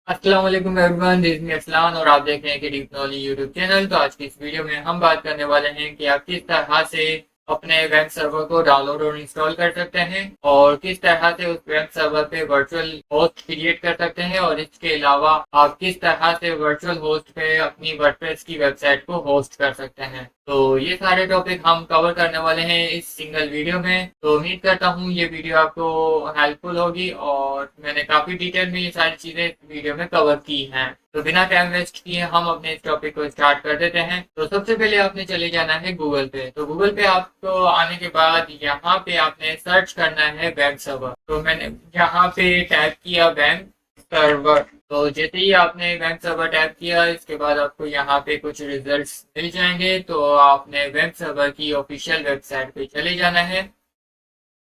अस्सलाम वालेकुम everyone, this is Aslan और आप देख रहे हैं कि डीप नॉलेज यूट्यूब चैनल। तो आज की इस वीडियो में हम बात करने वाले हैं कि आप किस तरह से अपने वेब सर्वर को डाउनलोड और इंस्टॉल कर सकते हैं और किस तरह से उस वेब सर्वर पे वर्चुअल होस्ट क्रिएट कर सकते हैं, और इसके अलावा आप किस तरह से वर्चुअल होस्ट पे अपनी वर्डप्रेस की वेबसाइट को होस्ट कर सकते हैं। तो ये सारे टॉपिक हम कवर करने वाले हैं इस सिंगल वीडियो में। तो उम्मीद करता हूँ ये वीडियो आपको हेल्पफुल होगी और मैंने काफी डिटेल में ये सारी चीजें इस वीडियो में कवर की हैं। तो बिना टाइम वेस्ट किए हम अपने इस टॉपिक को स्टार्ट कर देते हैं। तो सबसे पहले आपने चले जाना है गूगल पे। तो गूगल पे आपको आने के बाद यहाँ पे आपने सर्च करना है वेब सर्वर। तो मैंने यहाँ पे टाइप किया वेब सर्वर। तो जैसे ही आपने वेब सर्वर टाइप किया, इसके बाद आपको यहाँ पे कुछ रिजल्ट्स मिल जाएंगे। तो आपने वेब सर्वर की ऑफिशियल वेबसाइट पे चले जाना है।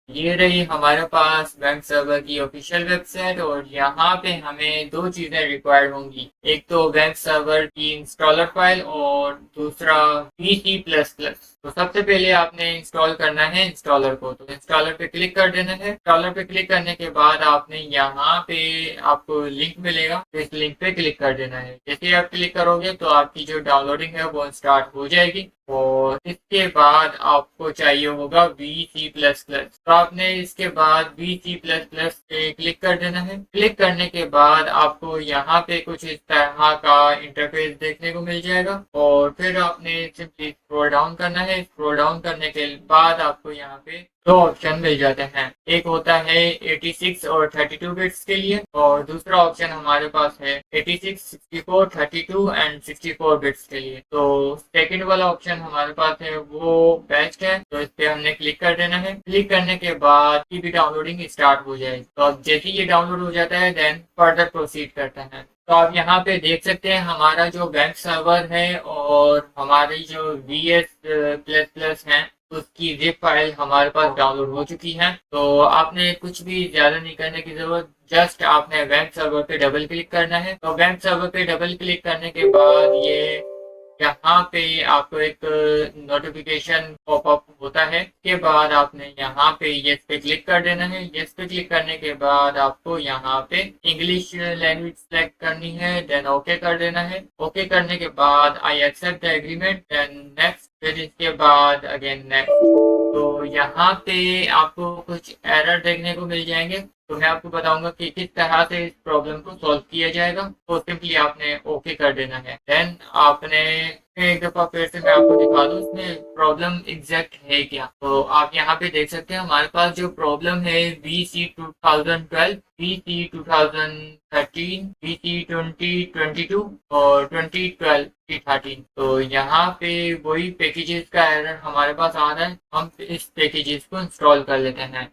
ये रही हमारे पास वेब सर्वर की ऑफिशियल वेबसाइट, और यहाँ पे हमें दो चीजें रिक्वायर्ड होंगी। एक तो वेब सर्वर की इंस्टॉलर फाइल और दूसरा VC++। तो सबसे पहले आपने इंस्टॉल करना है इंस्टॉलर को। तो इंस्टॉलर पे क्लिक कर देना है। इंस्टॉलर पे क्लिक करने के बाद आपने यहाँ पे आपको लिंक मिलेगा, तो इस लिंक पे क्लिक कर देना है। जैसे ही आप क्लिक करोगे तो आपकी जो डाउनलोडिंग है वो स्टार्ट हो जाएगी, और इसके बाद आपको चाहिए होगा VC++। तो आपने इसके बाद VC++ पे क्लिक कर देना है। क्लिक करने के बाद आपको यहाँ पे कुछ इस तरह का इंटरफेस देखने को मिल जाएगा, और फिर आपने सिंपली स्क्रॉल डाउन करना है। स्क्रॉल डाउन करने के बाद आपको यहाँ पे दो ऑप्शन मिल जाते हैं। एक होता है 86 और 32 बिट्स के लिए, और दूसरा ऑप्शन हमारे पास है 86, 64, 32 एंड 64 बिट्स के लिए। तो सेकंड वाला ऑप्शन हमारे पास है वो बेस्ट है, तो इस पे हमने क्लिक कर देना है। क्लिक करने के बाद की भी डाउनलोडिंग स्टार्ट हो जाएगी। तो अब जैसे ही ये डाउनलोड हो जाता है देन फर्दर प्रोसीड करते हैं। तो आप यहाँ पे देख सकते हैं हमारा जो वेब सर्वर है और हमारी जो VS++ है उसकी जिप फाइल हमारे पास डाउनलोड हो चुकी है। तो आपने कुछ भी ज्यादा नहीं करने की जरूरत, जस्ट आपने वेब सर्वर पे डबल क्लिक करना है। तो वेब सर्वर पे डबल क्लिक करने के बाद ये यहाँ पे आपको एक नोटिफिकेशन पॉपअप होता है। के बाद आपने यहाँ पे यस पे क्लिक कर देना है। यस पे क्लिक करने के बाद आपको यहाँ पे इंग्लिश लैंग्वेज सेलेक्ट करनी है, देन ओके कर देना है। ओके करने के बाद I accept the agreement, then next, फिर इसके बाद अगेन नेक्स्ट। तो यहाँ पे आपको कुछ एरर देखने को मिल जाएंगे। तो मैं आपको बताऊंगा कि किस तरह से इस प्रॉब्लम को सॉल्व किया जाएगा। तो सिंपली आपने ओके कर देना है। देन आपने एक दफा फिर से मैं आपको दिखा दूं इसमें प्रॉब्लम एग्जैक्ट है क्या। तो आप यहाँ पे देख सकते हैं हमारे पास जो प्रॉब्लम है VC 2012, VC 2013, VC 2022 और 2012 तो यहाँ पे वही पैकेजेस का एरर हमारे पास आ रहा है। हम इस पैकेजेस को इंस्टॉल कर लेते हैं।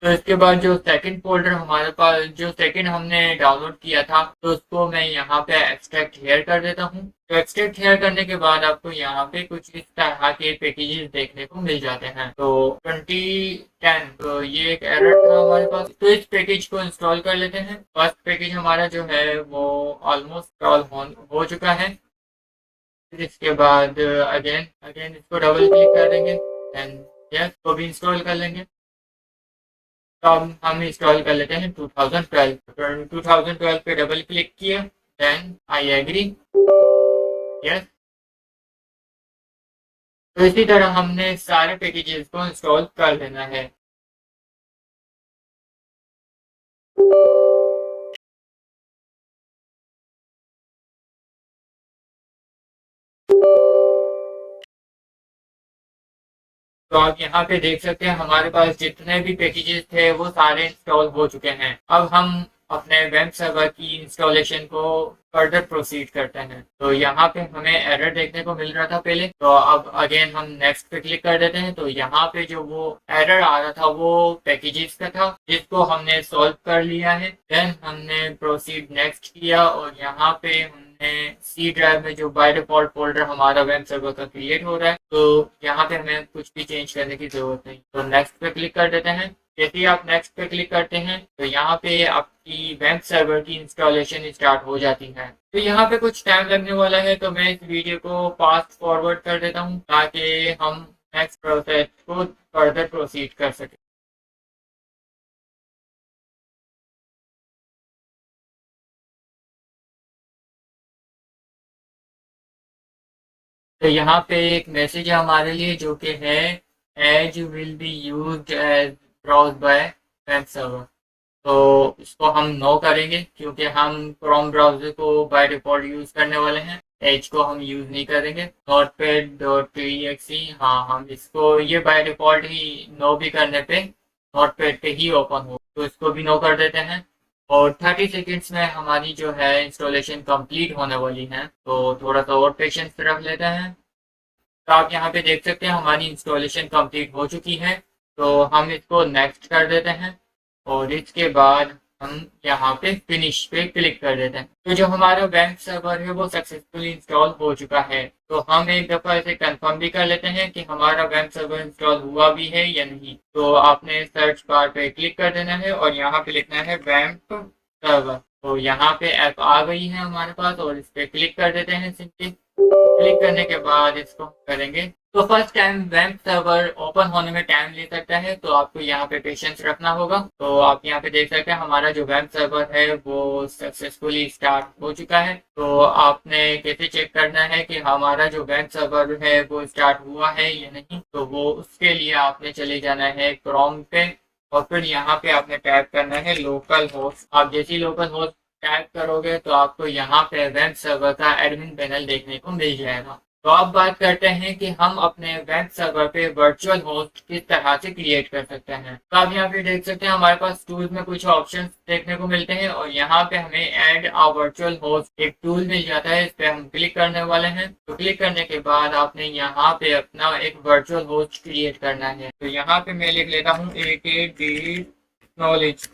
तो इसके बाद जो सेकंड फोल्डर हमारे पास, जो सेकंड हमने डाउनलोड किया था, तो उसको मैं यहाँ पे एक्सट्रैक्ट हेयर कर देता हूँ। तो एक्सट्रैक्ट हेयर करने के बाद आपको यहाँ पे कुछ इस तरह के पैकेजेस देखने को मिल जाते हैं। तो 2010, तो ये एक एरर था हमारे पास। तो इस पैकेज को इंस्टॉल कर लेते हैं। फर्स्ट पैकेज हमारा जो है वो ऑलमोस्ट इंस्टॉल हो चुका है। फिर इसके बाद अगेन अगेन इसको डबल क्लिक कर देंगे, एंड यस को भी इंस्टॉल कर लेंगे। तो अब हम इंस्टॉल कर लेते हैं 2012। 2012 पे डबल क्लिक किया, देन आई एग्री, यस। तो इसी तरह हमने सारे पैकेजेस को इंस्टॉल कर लेना है। तो आप यहाँ पे देख सकते हैं हमारे पास जितने भी पैकेजेस थे वो सारे इंस्टॉल हो चुके हैं। अब हम अपने वेब सर्वर की इंस्टॉलेशन को फर्दर प्रोसीड करते हैं। तो यहाँ पे हमें एरर देखने को मिल रहा था पहले, तो अब अगेन हम नेक्स्ट पे क्लिक कर देते हैं। तो यहाँ पे जो वो एरर आ रहा था वो पैकेजेस का था, जिसको हमने सॉल्व कर लिया है। देन हमने प्रोसीड नेक्स्ट किया, और यहाँ पे सी ड्राइव में जो बाय डिफॉल्ट फोल्डर हमारा वेब सर्वर का क्रिएट हो रहा है, तो यहाँ पे हमें कुछ भी चेंज करने की जरूरत नहीं। तो नेक्स्ट पे क्लिक कर देते हैं। जैसे ही आप नेक्स्ट पे क्लिक करते हैं तो यहाँ पे आपकी वेब सर्वर की इंस्टॉलेशन स्टार्ट हो जाती है। तो यहाँ पे कुछ टाइम लगने वाला है, तो मैं इस वीडियो को फास्ट फॉरवर्ड कर देता हूँ ताकि हम नेक्स्ट प्रोसेस को फर्दर प्रोसीड कर सकें। तो यहाँ पे एक मैसेज है हमारे लिए जो कि है as will be used as browse by web server. तो इसको हम नो करेंगे क्योंकि हम क्रोम ब्राउजर को बाय डिफॉल्ट यूज करने वाले हैं। एज को हम यूज नहीं करेंगे। notepad.exe, हाँ हम इसको ये बाय डिफॉल्ट ही नो भी करने पे नोटपैड पे ही ओपन हो, तो इसको भी नो कर देते हैं। और 30 सेकेंड्स में हमारी जो है इंस्टॉलेशन कंप्लीट होने वाली है, तो थोड़ा सा और पेशेंस रख लेते हैं। तो आप यहाँ पे देख सकते हैं हमारी इंस्टॉलेशन कंप्लीट हो चुकी है। तो हम इसको नेक्स्ट कर देते हैं और इसके बाद हम यहाँ पे फिनिश पे क्लिक कर देते हैं। तो जो हमारा वेब सर्वर है वो सक्सेसफुली इंस्टॉल हो चुका है। तो हम एक दफ़ा इसे कंफर्म भी कर लेते हैं कि हमारा वेब सर्वर इंस्टॉल हुआ भी है या नहीं। तो आपने सर्च बार पे क्लिक कर देना है और यहाँ पे लिखना है वेब सर्वर। तो यहाँ पे ऐप आ गई है हमारे पास और इस पे क्लिक कर देते हैं सिंपली। क्लिक करने के बाद इसको करेंगे। तो first time web server open होने में टाइम ले सकता है, तो आपको यहाँ पे पेशेंस रखना होगा। तो आप यहाँ पे देख सकते हैं हमारा जो वेब सर्वर है वो सक्सेसफुली स्टार्ट हो चुका है। तो आपने कैसे चेक करना है कि हमारा जो वेब सर्वर है वो स्टार्ट हुआ है या नहीं, तो वो उसके लिए आपने चले जाना है क्रोम पे और फिर यहाँ पे आपने टाइप करना है लोकल होस्ट। आप जैसी लोकल होस्ट टाइप करोगे तो आपको यहाँ पे वेब सर्वर का एडमिन पैनल देखने को मिल जाएगा। तो अब बात करते हैं कि हम अपने वेब सर्वर पे वर्चुअल होस्ट किस तरह से क्रिएट कर सकते हैं। तो आप यहाँ पे देख सकते हैं हमारे पास टूल्स में कुछ ऑप्शंस देखने को मिलते हैं और यहाँ पे हमें ऐड अ वर्चुअल होस्ट एक टूल मिल जाता है। इस पे हम क्लिक करने वाले हैं। तो क्लिक करने के बाद आपने यहाँ पे अपना एक वर्चुअल होस्ट क्रिएट करना है। तो यहाँ पे मैं लिख लेता हूँ AKD नॉलेज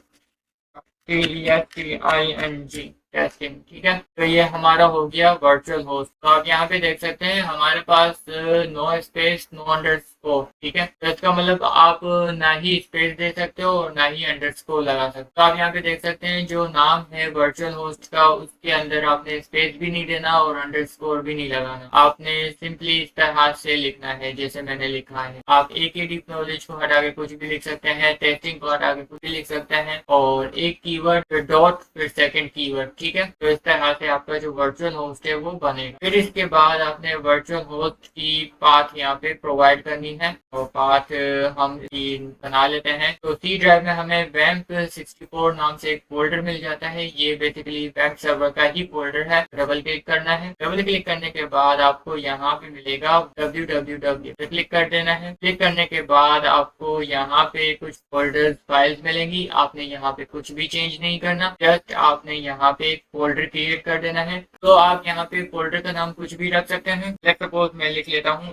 TESTING टेस्टिंग, ठीक है। तो ये हमारा हो गया वर्चुअल होस्ट। तो आप यहाँ पे देख सकते हैं हमारे पास नो स्पेस नो अंडरस्कोर, ठीक है। तो इसका मतलब आप ना ही स्पेस दे सकते हो और ना ही अंडरस्कोर लगा सकते हो। तो आप यहाँ पे देख सकते हैं जो नाम है वर्चुअल होस्ट का उसके अंदर आपने स्पेस भी नहीं देना और अंडरस्कोर भी नहीं लगाना। आपने सिंपली इस तरह से लिखना है जैसे मैंने लिखा है। आप AKD नॉलेज को हटा के कुछ भी लिख सकते हैं, टेस्टिंग को हटा के कुछ भी लिख सकते हैं और एक कीवर्ड फिर डॉट फिर सेकंड कीवर्ड, ठीक है। तो इस तरह से आपका जो वर्चुअल होस्ट है वो बनेगा। फिर इसके बाद आपने वर्चुअल होस्ट की पाथ यहाँ पे प्रोवाइड करनी है और पाथ हम बना लेते हैं। तो सी ड्राइव में हमें वैम्प 64 नाम से एक फोल्डर मिल जाता है। ये बेसिकली वेब सर्वर का ही फोल्डर है। डबल क्लिक करना है। डबल क्लिक करने के बाद आपको यहाँ पे मिलेगा www पे क्लिक कर देना है। क्लिक करने के बाद आपको यहाँ पे कुछ फोल्डर फाइल्स मिलेंगी। आपने यहाँ पे कुछ भी चेंज नहीं करना, जस्ट आपने यहाँ पे एक फोल्डर क्रिएट कर देना है। तो आप यहाँ पे फोल्डर का नाम कुछ भी रख सकते हैं। लेट्स सपोज मैं लिख लेता हूँ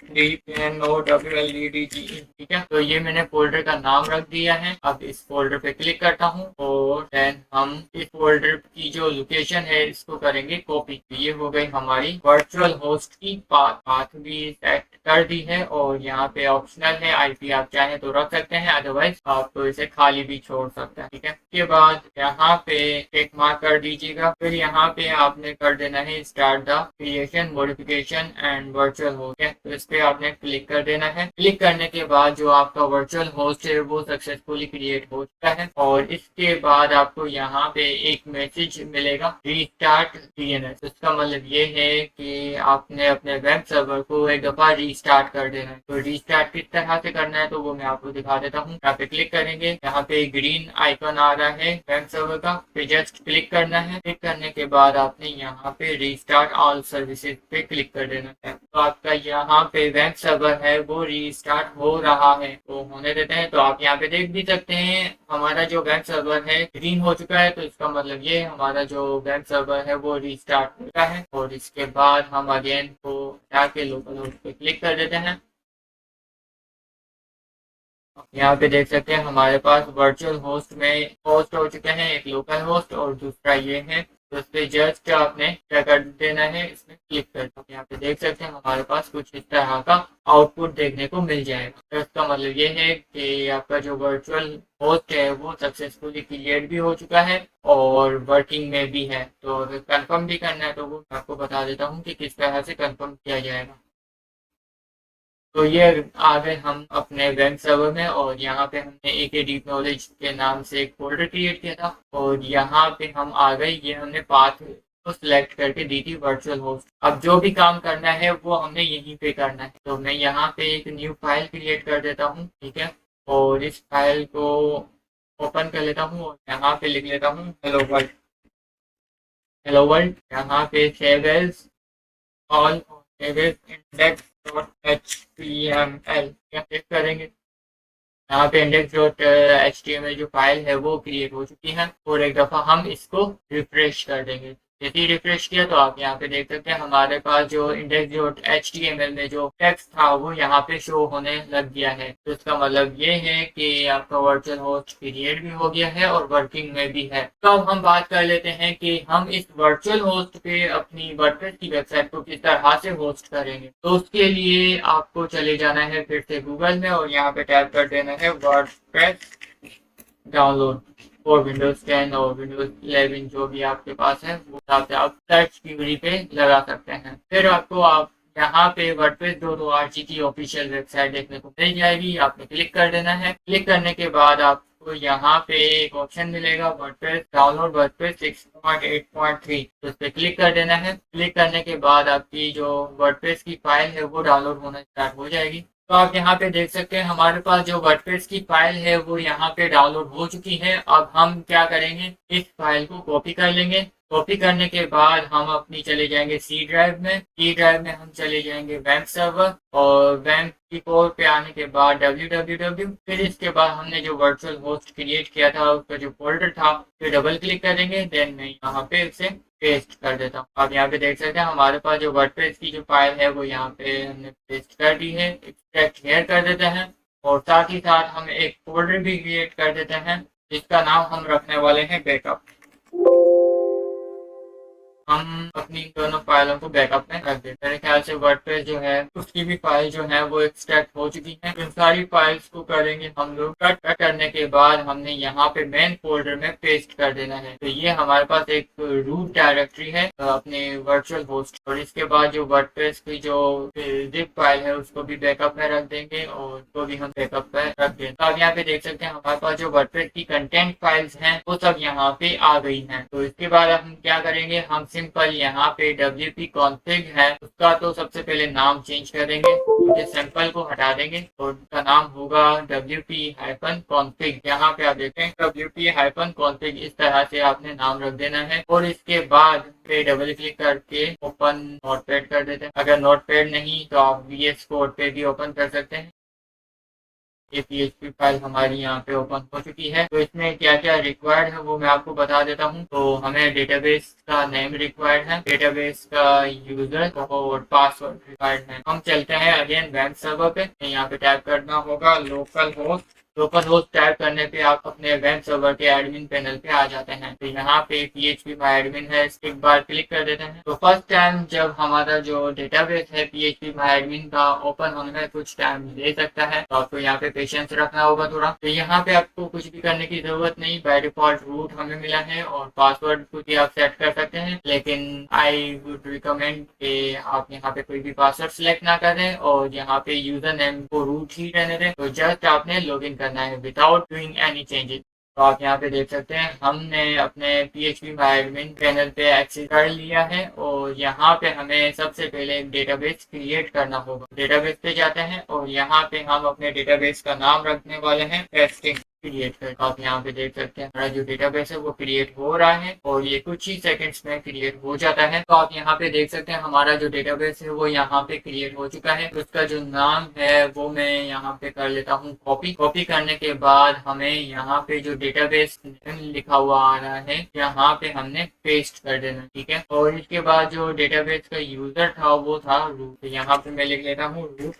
AKDNOLLEDGE, ठीक है। तो ये मैंने फोल्डर का नाम रख दिया है। अब इस फोल्डर पे क्लिक करता हूँ और देन हम इस फोल्डर की जो लोकेशन है इसको करेंगे कॉपी। तो ये हो गई हमारी वर्चुअल होस्ट की पाथ भी सेट कर दी है और यहाँ पे ऑप्शनल है IP, आप चाहें तो रख सकते हैं, अदरवाइज आप तो इसे खाली भी छोड़ सकते हैं, ठीक है। उसके बाद यहाँ पे टिक मार्क कर दीजिएगा। फिर यहाँ पे आपने कर देना है start the creation modification and virtual host, तो इस पे आपने क्लिक कर देना है। क्लिक करने के बाद जो आपका वर्चुअल होस्ट है वो सक्सेसफुली क्रिएट हो चुका है और इसके बाद आपको यहाँ पे एक मैसेज मिलेगा रीस्टार्ट DNS। इसका मतलब ये है कि आपने अपने वेब सर्वर को एक दफा रीस्टार्ट कर देना है। तो रीस्टार्ट किस तरह से करना है तो वो मैं आपको दिखा देता हूँ। यहाँ पे क्लिक करेंगे, यहाँ पे ग्रीन आइकन आ रहा है वेब सर्वर का, पे जस्ट क्लिक करना है। क्लिक करने के बाद आपने यहाँ पे रीस्टार्ट ऑल सर्विसेज पे क्लिक कर देना है। तो आपका यहाँ पे वेब सर्वर है वो रीस्टार्ट हो रहा है, तो होने देते हैं। तो आप यहाँ पे देख भी सकते हैं हमारा जो वेब सर्वर है ग्रीन हो चुका है। तो इसका मतलब ये हमारा जो वेब सर्वर है वो रीस्टार्ट हो चुका है। और इसके बाद हम अगेन को जाके लोकल होस्ट पे क्लिक कर देते हैं। यहाँ पे देख सकते हैं हमारे पास वर्चुअल होस्ट में होस्ट हो चुके हैं, एक लोकल होस्ट और दूसरा ये है। तो इस पे जस्ट आपने क्या कर देना है, इसमें क्लिक कर दो। यहाँ पे देख सकते हैं हमारे पास कुछ इस तरह का आउटपुट देखने को मिल जाएगा। तो इसका मतलब ये है कि आपका जो वर्चुअल होस्ट है वो सक्सेसफुली क्रिएट भी हो चुका है और वर्किंग में भी है। तो अगर कंफर्म भी करना है तो वो आपको बता देता हूँ कि किस तरह से कंफर्म किया जाएगा। तो ये आ गए हम अपने वेब सर्वर में और यहाँ पे हमने AKD नॉलेज के नाम से एक फोल्डर क्रिएट किया था और यहाँ पे हम आ गए। ये हमने पाथ को सिलेक्ट करके दी थी वर्चुअल होस्ट। अब जो भी काम करना है वो हमने यहीं पे करना है। तो मैं यहाँ पे एक न्यू फाइल क्रिएट कर देता हूँ, ठीक है, और इस फाइल को ओपन कर लेता हूँ और यहाँ पे लिख लेता हूँ हेलो वर्ल्ड। हेलो वर्ल्ड यहाँ पे save as all, save as index.html click करेंगे। यहाँ पे index.html जो फाइल है वो क्रिएट हो चुकी है और एक दफ़ा हम इसको रिफ्रेश कर देंगे। जैसे ही रिफ्रेश किया तो आप यहाँ पे देख सकते हैं हमारे पास जो index.html में जो टेक्स्ट था वो यहाँ पे शो होने लग गया है। तो इसका मतलब ये है कि आपका वर्चुअल होस्ट क्रिएट भी हो गया है और वर्किंग में भी है। तो अब हम बात कर लेते हैं कि हम इस वर्चुअल होस्ट पे अपनी वर्डप्रेस की वेबसाइट को किस तरह से होस्ट करेंगे। तो उसके लिए आपको चले जाना है फिर से गूगल में और यहाँ पे टाइप कर देना है वर्डप्रेस डाउनलोड और विंडोज 10 और विंडोज 11 जो भी आपके पास है वो हिसाब से आप सर्च की पे लगा सकते हैं। फिर आपको आप यहाँ पे wordpress.org की ऑफिशियल वेबसाइट देखने को मिल जाएगी। आपने क्लिक कर देना है। क्लिक करने के बाद आपको यहाँ पे एक ऑप्शन मिलेगा वर्डप्रेस डाउनलोड वर्डप्रेस 6.8.3, तो उस पर क्लिक कर देना है। क्लिक करने के बाद आपकी जो वर्डप्रेस की फाइल है वो डाउनलोड होना स्टार्ट हो जाएगी। तो आप यहाँ पे देख सकते हैं हमारे पास जो वर्डप्रेस की फाइल है वो यहाँ पे डाउनलोड हो चुकी है। अब हम क्या करेंगे, इस फाइल को कॉपी कर लेंगे। कॉपी करने के बाद हम अपनी चले जाएंगे सी ड्राइव में। सी ड्राइव में हम चले जाएंगे वेब सर्वर और वेब की कोर पे आने के बाद www, फिर इसके बाद हमने जो वर्चुअल होस्ट क्रिएट किया था उसका जो फोल्डर था फिर डबल क्लिक करेंगे। देन मैं यहाँ पे उसे पेस्ट कर देता हूँ। आप यहाँ पे देख सकते हैं हमारे पास जो वर्डप्रेस की जो फाइल है वो यहाँ पे हमने पेस्ट कर दी है। एक्सट्रैक्ट हियर कर देते हैं और साथ ही साथ हम एक फोल्डर भी क्रिएट कर देते हैं जिसका नाम हम रखने वाले हैं बैकअप। हम अपनी दोनों फाइलों को बैकअप में रख देते हैं। मेरे ख्याल से वर्डप्रेस जो है उसकी भी फाइल जो है वो एक्सट्रैक्ट हो चुकी है। इन सारी फाइल्स को करेंगे हम लोग। कट करने के बाद हमने यहाँ पे मेन फोल्डर में पेस्ट कर देना है। तो ये हमारे पास एक रूट डायरेक्टरी है अपने वर्चुअल होस्ट, और इसके बाद जो वर्डप्रेस की जो जिप फाइल है उसको भी बैकअप में रख देंगे और उसको भी हम बैकअप में रख देंगे। तो आप यहाँ पे देख सकते हैं हमारे पास जो वर्डप्रेस की कंटेंट फाइल्स हैं वो सब यहाँ पे आ गई हैं। तो इसके बाद हम क्या करेंगे, हम सिंपल यहाँ पे wp config है उसका तो सबसे पहले नाम चेंज करेंगे, क्योंकि सैंपल को हटा देंगे और उसका नाम होगा wp-config। यहाँ पे आप देखें wp-config इस तरह से आपने नाम रख देना है और इसके बाद पे डबल क्लिक करके ओपन नोटपैड कर देते हैं। अगर नोटपैड नहीं तो आप VS कोड पे भी ओपन कर सकते हैं। ये PHP फाइल हमारी यहाँ पे ओपन हो चुकी है। तो इसमें क्या क्या रिक्वायर्ड है वो मैं आपको बता देता हूँ। तो हमें डेटाबेस का नेम रिक्वायर्ड है, डेटाबेस का यूजर और पासवर्ड रिक्वायर्ड है। हम चलते हैं अगेन वेब सर्वर पे। यहाँ पे टाइप करना होगा local host. Local host type करने पे आप अपने वेब सर्वर के एडमिन पैनल पे आ जाते हैं। तो यहाँ पे PHP माई एडमिन है, इस एक बार क्लिक कर देते हैं। तो फर्स्ट टाइम जब हमारा जो डेटाबेस है PHP माई एडमिन का ओपन होने में कुछ टाइम ले सकता है, तो आपको यहाँ पे पेशेंस रखना होगा थोड़ा। तो यहाँ पे आपको कुछ भी करने की जरूरत नहीं, बाय डिफॉल्ट रूट हमें मिला है और पासवर्ड कुछ भी आप सेट कर सकते हैं, लेकिन आई वुड रिकमेंड कि आप यहाँ पे कोई भी पासवर्ड सिलेक्ट ना करें और यहाँ पे यूजर नेम को रूट ही रहने दें। तो जस्ट आपने लॉग इन करना है विदाउट डूइंग एनी चेंजेस। तो आप यहाँ पे देख सकते हैं हमने अपने PHP माई एडमिन पैनल पे एक्सेस कर लिया है और यहाँ पे हमें सबसे पहले एक डेटाबेस क्रिएट करना होगा। डेटाबेस पे जाते हैं और यहाँ पे हम अपने डेटाबेस का नाम रखने वाले हैं टेस्टिंग क्रिएट कर। आप यहाँ पे देख सकते हैं हमारा जो डेटाबेस है वो क्रिएट हो रहा है और ये कुछ ही सेकंड्स में क्रिएट हो जाता है। तो आप यहाँ पे देख सकते हैं हमारा जो डेटाबेस है वो यहाँ पे क्रिएट हो चुका है। उसका जो नाम है वो मैं यहाँ पे कर लेता हूँ कॉपी। कॉपी करने के बाद हमें यहाँ पे जो डेटाबेस लिखा हुआ आ रहा है यहाँ पे हमने पेस्ट कर देना, ठीक है। और इसके बाद जो डेटाबेस का यूजर था वो था रूट। तो यहाँ पे मैं लिख लेता हूँ रूट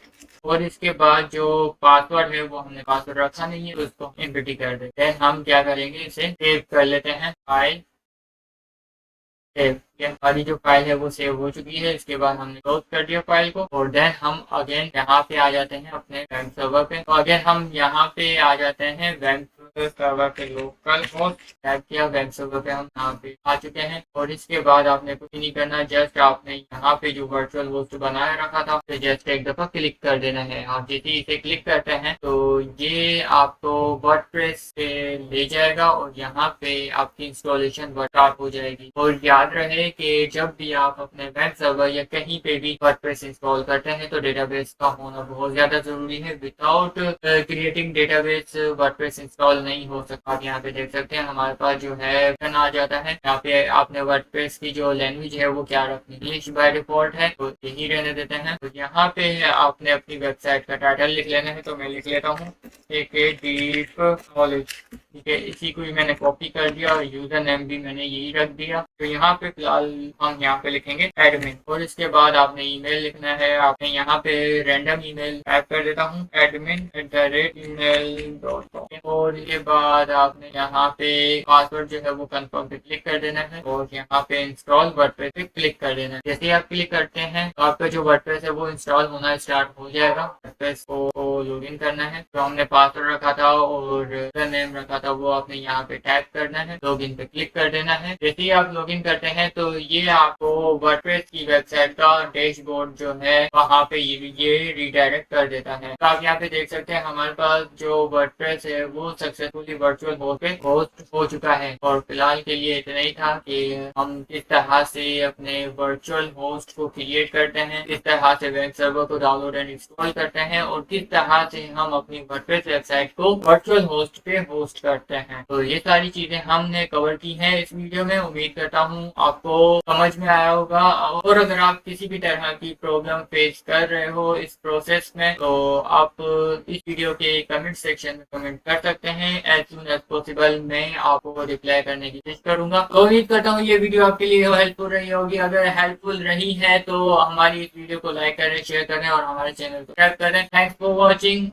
और इसके बाद जो पासवर्ड है वो हमने पासवर्ड रखा नहीं है तो उसको एम्प्टी कर देते हैं। हम क्या करेंगे, इसे सेव कर लेते हैं। फाइल सेव, हमारी जो फाइल है वो सेव हो चुकी है। इसके बाद हमने क्लोज कर दिया फाइल को और देन हम अगेन यहाँ पे आ जाते हैं अपने वेब सर्वर पे। तो अगेन हम यहाँ पे आ जाते हैं वेब सर्वर पे लोकल होस्ट टाइप किया, वेब सर्वर पे हम यहाँ पे आ चुके हैं और इसके बाद आपने कुछ नहीं करना, जस्ट आपने यहाँ पे जो वर्चुअल होस्ट बनाए रखा था तो जस्ट एक दफा क्लिक कर देना है। आप जैसे ही इसे क्लिक करते हैं तो ये आपको वर्डप्रेस पे ले जाएगा और यहाँ पे आपकी इंस्टॉलेशन स्टार्ट हो जाएगी। और याद रहे है कि जब भी आप अपने वेब सर्वर या कहीं पे भी वर्डप्रेस इंस्टॉल करते हैं तो डेटाबेस का होना बहुत ज्यादा जरूरी है। Without creating database WordPress install नहीं हो सकता। आप यहाँ पे देख सकते हैं हमारे पास जो है बटन आ जाता है। यहाँ पे आपने वर्डप्रेस की जो लैंग्वेज है वो क्या रखनी, इंग्लिश बाय डिफॉल्ट है तो यही रहने देते हैं। तो यहाँ पे आपने अपनी वेबसाइट का टाइटल लिख लेना है, तो मैं लिख लेता हूँ डीप नॉलेज। ठीक है, इसी को भी मैंने कॉपी कर दिया और यूजर नेम भी मैंने यही रख दिया। तो यहाँ पे फिलहाल हम यहाँ पे लिखेंगे एडमिन और इसके बाद आपने ईमेल लिखना है। आपने यहाँ पे रैंडम ईमेल टाइप कर देता हूँ admin@email.com और इसके बाद आपने यहाँ पे पासवर्ड जो है वो कंफर्म पे क्लिक कर देना है और यहाँ पे इंस्टॉल वर्डप्रेस पे क्लिक कर देना है। जैसे ही आप क्लिक करते हैं तो आपका जो वर्डप्रेस है वो इंस्टॉल होना स्टार्ट हो जाएगा। वर्डप्रेस को लॉगिन करना है, तो हमने पासवर्ड रखा था और यूजर नेम रखा था वो आपने यहाँ पे टाइप करना है, लॉगिन पे क्लिक कर देना है। जैसे ही आप लॉगिन करते हैं तो ये आपको वर्डप्रेस की वेबसाइट का डैशबोर्ड जो है वहाँ पे ये रिडायरेक्ट कर देता है। तो आप यहाँ पे देख सकते हैं हमारे पास जो वर्डप्रेस है वो सक्सेसफुली वर्चुअल होस्ट पे होस्ट हो चुका है। और फिलहाल के लिए इतना ही था कि हम किस तरह से अपने वर्चुअल होस्ट को क्रिएट करते हैं, किस तरह से वेब सर्वर को डाउनलोड एंड इंस्टॉल करते हैं और किस तरह से हम अपनी वर्डप्रेस वेबसाइट को वर्चुअल होस्ट पे होस्ट करते हैं। तो ये सारी चीजें हमने कवर की हैं इस वीडियो में। उम्मीद करता हूँ आपको समझ में आया होगा और अगर आप किसी भी तरह की प्रॉब्लम फेस कर रहे हो इस प्रोसेस में तो आप इस वीडियो के कमेंट सेक्शन में कमेंट कर सकते हैं। एज सून एज पॉसिबल मैं आपको रिप्लाई करने की कोशिश करूंगा। तो उम्मीद करता हूँ ये वीडियो आपके लिए हेल्पफुल रही होगी। अगर हेल्पफुल रही है तो हमारी इस वीडियो को लाइक करें, शेयर करें और हमारे चैनल को सब्सक्राइब करें। Thanks for watching.